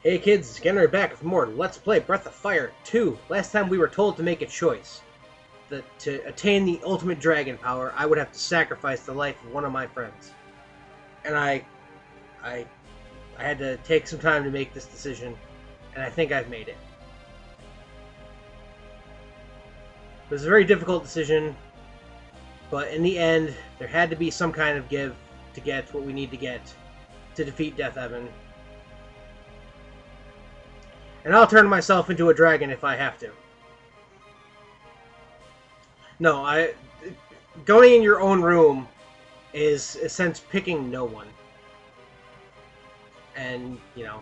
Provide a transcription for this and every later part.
Hey kids, it's Gjenrei back with more Let's Play Breath of Fire 2. Last time we were told to make a choice. That to attain the ultimate dragon power, I would have to sacrifice the life of one of my friends. And I had to take some time to make this decision, and I think I've made it. It was a very difficult decision, but in the end, there had to be some kind of give to get what we need to get to defeat Death Evan. And I'll turn myself into a dragon if I have to. No, going in your own room is, in a sense, picking no one. And, you know,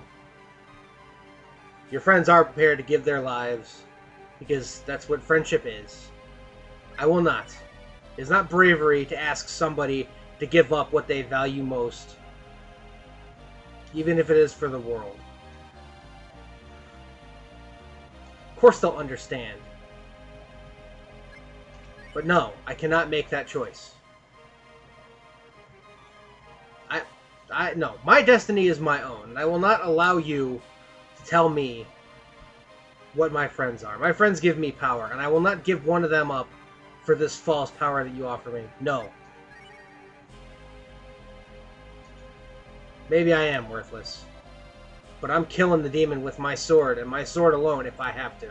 your friends are prepared to give their lives, because that's what friendship is. I will not. It is not bravery to ask somebody to give up what they value most, even if it is for the world. Of course they'll understand. But no, I cannot make that choice. No, my destiny is my own, and I will not allow you to tell me what my friends are. My friends give me power, and I will not give one of them up for this false power that you offer me. No. Maybe I am worthless. But I'm killing the demon with my sword, and my sword alone if I have to.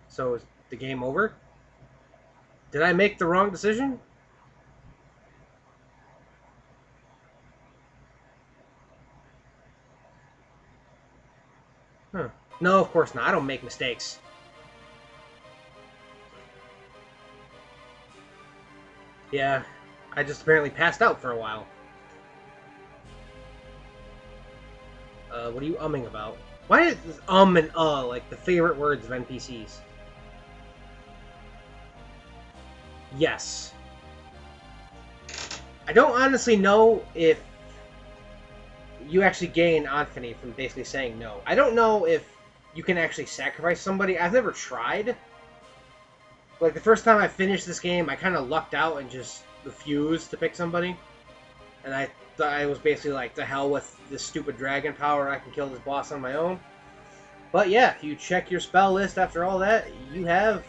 So, is the game over? Did I make the wrong decision? Huh. No, of course not. I don't make mistakes. Yeah, I just apparently passed out for a while. What are you umming about? Why is this and like the favorite words of NPCs? Yes. I don't honestly know if you actually gain Anthony from basically saying no. I don't know if you can actually sacrifice somebody. I've never tried. Like, the first time I finished this game, I kind of lucked out and just refused to pick somebody. And I thought I was basically like, the hell with this stupid dragon power, I can kill this boss on my own. But yeah, if you check your spell list after all that, you have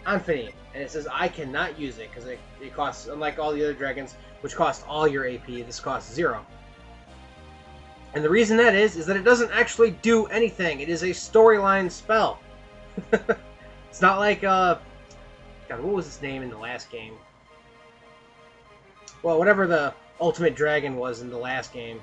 Anthony. And it says I cannot use it, because it costs, unlike all the other dragons, which cost all your AP, this costs 0. And the reason that is that it doesn't actually do anything. It is a storyline spell. It's not like, God, what was his name in the last game? Well, whatever the ultimate dragon was in the last game.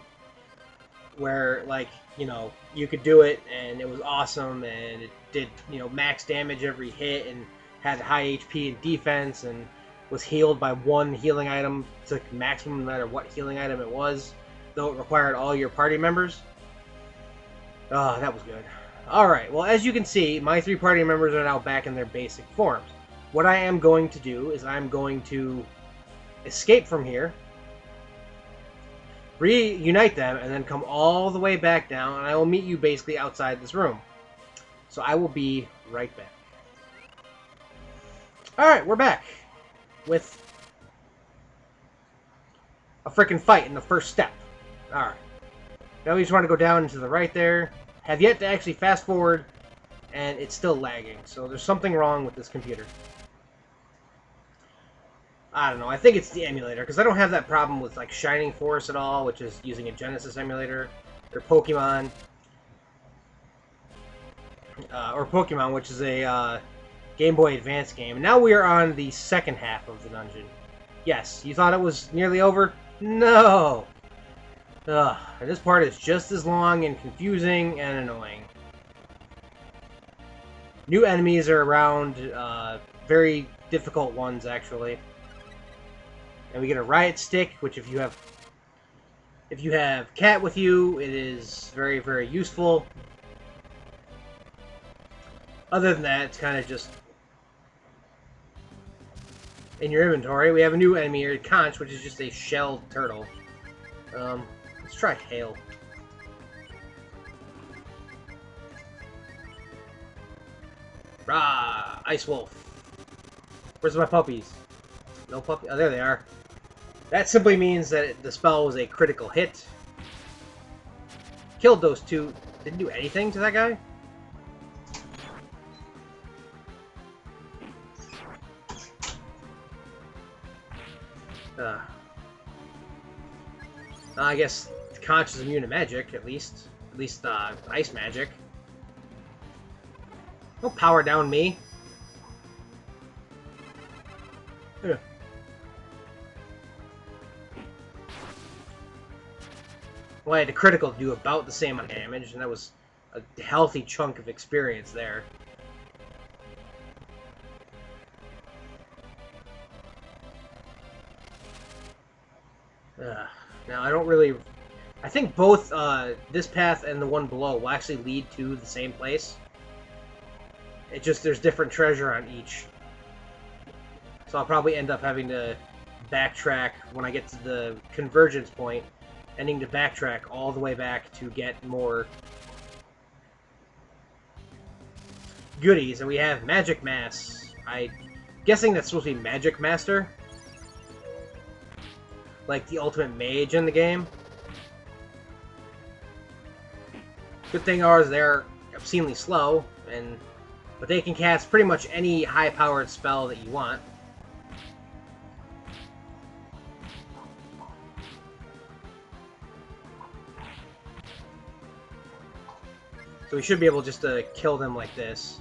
Where, like, you know, you could do it, and it was awesome, and it did, you know, max damage every hit, and had high HP and defense, and was healed by one healing item to maximum no matter what healing item it was, though it required all your party members. Oh, that was good. Alright, well, as you can see, my 3 party members are now back in their basic forms. What I am going to do is I'm going to escape from here, reunite them, and then come all the way back down, and I will meet you basically outside this room. So I will be right back. Alright, we're back with a freaking fight in the first step. Alright. Now we just want to go down and to the right there. Have yet to actually fast forward, and it's still lagging. So there's something wrong with this computer. I don't know. I think it's the emulator, because I don't have that problem with like Shining Force at all, which is using a Genesis emulator, or Pokemon, which is a Game Boy Advance game. And now we are on the second half of the dungeon. Yes, you thought it was nearly over? No! Ugh, this part is just as long and confusing and annoying. New enemies are around, very difficult ones, actually. And we get a riot stick, which if you have Cat with you, it is very, very useful. Other than that, it's kind of just in your inventory. We have a new enemy here, Conch, which is just a shelled turtle. Let's try Hail. Rah! Ice Wolf. Where's my puppies? No puppy. Oh, there they are. That simply means that the spell was a critical hit. Killed those two. Didn't do anything to that guy? I guess Conch is immune to magic, at least. At least, ice magic. Don't power down me. Ugh. Well, I had a critical do about the same amount of damage, and that was a healthy chunk of experience there. Now, I don't really... I think both this path and the one below will actually lead to the same place. It just, there's different treasure on each. So I'll probably end up having to backtrack when I get to the convergence point, ending to backtrack all the way back to get more goodies. And we have Magic Mass. I'm guessing that's supposed to be Magic Master. Like the ultimate mage in the game. Good thing ours, they're obscenely slow, but they can cast pretty much any high-powered spell that you want. So we should be able just to kill them like this.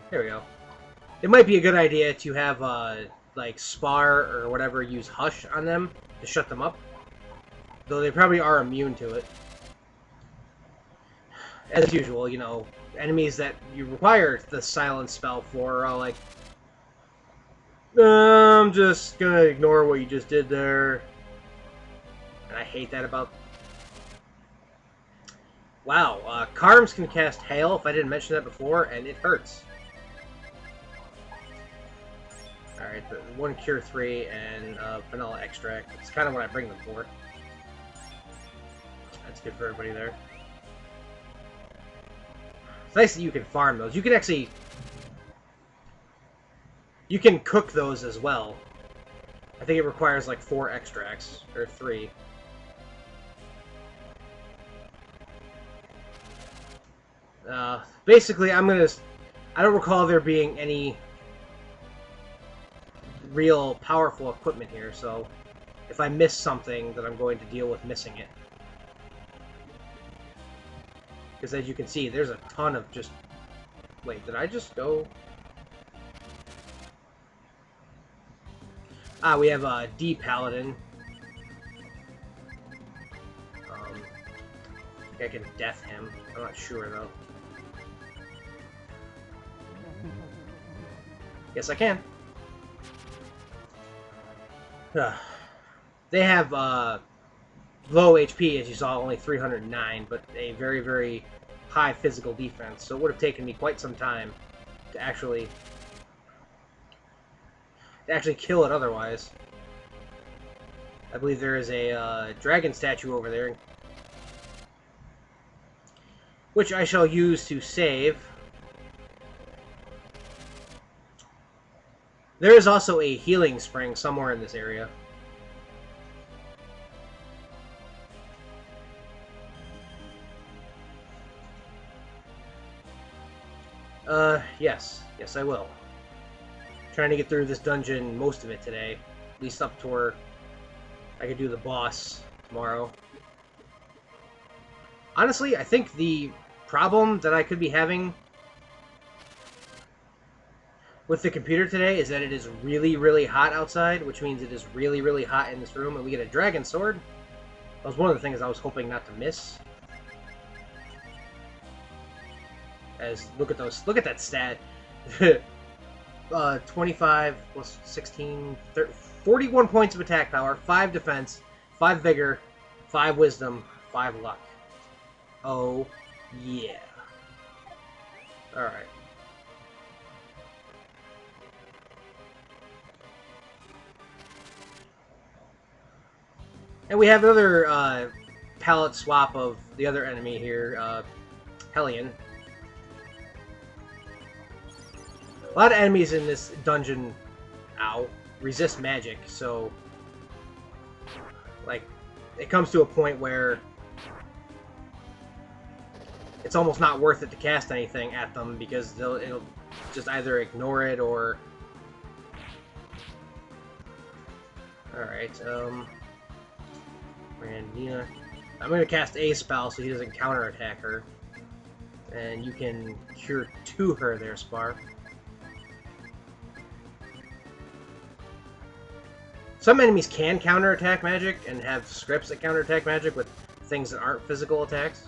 There we go. It might be a good idea to have, like, Spar or whatever use Hush on them to shut them up. Though they probably are immune to it. As usual, you know, enemies that you require the silence spell for are all like, I'm just gonna ignore what you just did there. And I hate that about... Wow, Karms can cast Hail, if I didn't mention that before, and it hurts. Alright, the 1 Cure 3 and Vanilla Extract. It's kind of what I bring them for. That's good for everybody there. It's nice that you can farm those. You can actually... You can cook those as well. I think it requires like 4 extracts, or 3. Basically, I don't recall there being any real powerful equipment here, so if I miss something, then I'm going to deal with missing it. Because as you can see, there's a ton of just... Wait, did I just go... Ah, we have a D Paladin. I think I can death him. I'm not sure, though. Yes, I can. They have low HP, as you saw, only 309, but a very, very high physical defense. So it would have taken me quite some time to actually kill it otherwise. I believe there is a dragon statue over there, which I shall use to save. There is also a healing spring somewhere in this area. Yes. Yes, I will. Trying to get through this dungeon, most of it today. At least up to where I could do the boss tomorrow. Honestly, I think the problem that I could be having with the computer today is that it is really, really hot outside, which means it is really, really hot in this room, and we get a dragon sword. That was one of the things I was hoping not to miss. As, look at those, look at that stat. 25 plus 16, 30, 41 points of attack power, 5 defense, 5 vigor, 5 wisdom, 5 luck. Oh, yeah. Alright. And we have another palette swap of the other enemy here, Hellion. lot of enemies in this dungeon, resist magic, so like it comes to a point where it's almost not worth it to cast anything at them because it'll just either ignore it or... Alright, Randina. I'm going to cast a spell so he doesn't counterattack her. And you can cure to her there, Spar. Some enemies can counterattack magic and have scripts that counterattack magic with things that aren't physical attacks.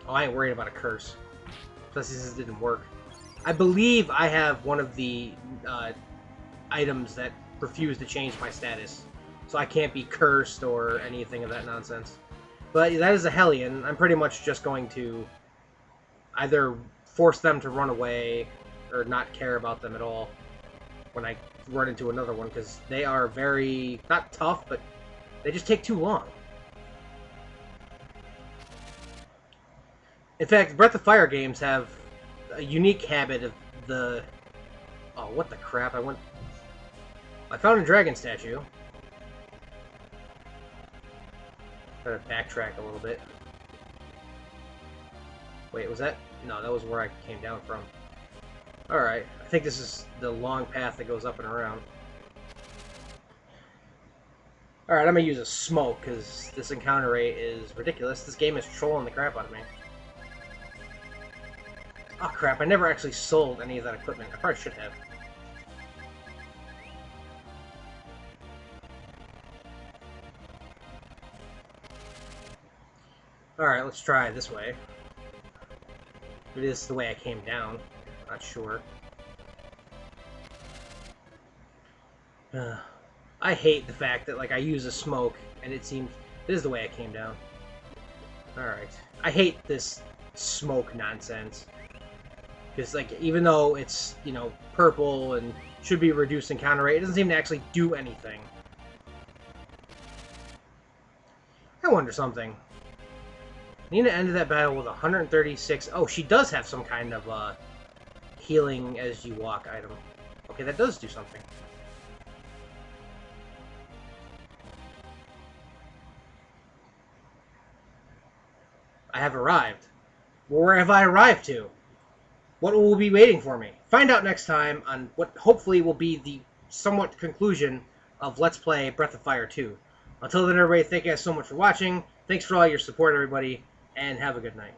Oh, I ain't worried about a curse. Plus, this didn't work. I believe I have one of the items that refuse to change my status. So I can't be cursed or anything of that nonsense. But that is a Hellion. I'm pretty much just going to either force them to run away or not care about them at all when I run into another one, because they are very, not tough, but they just take too long. In fact, Breath of Fire games have a unique habit of the... Oh, what the crap, I found a dragon statue. Gotta backtrack a little bit. Wait, was that... No, that was where I came down from. Alright, I think this is the long path that goes up and around. Alright, I'm gonna use a smoke, because this encounter rate is ridiculous. This game is trolling the crap out of me. Oh crap, I never actually sold any of that equipment. I probably should have. Alright, let's try it this way. It is the way I came down. Not sure. I hate the fact that, like, I use a smoke, and it seems... This is the way I came down. Alright. I hate this smoke nonsense. Because, like, even though it's, you know, purple and should be reduced encounter rate, it doesn't seem to actually do anything. I wonder something. Nina ended that battle with 136... Oh, she does have some kind of, healing as you walk item. Okay, that does do something. I have arrived. Well, where have I arrived to? What will be waiting for me? Find out next time on what hopefully will be the somewhat conclusion of Let's Play Breath of Fire 2. Until then, everybody, thank you guys so much for watching. Thanks for all your support, everybody, and have a good night.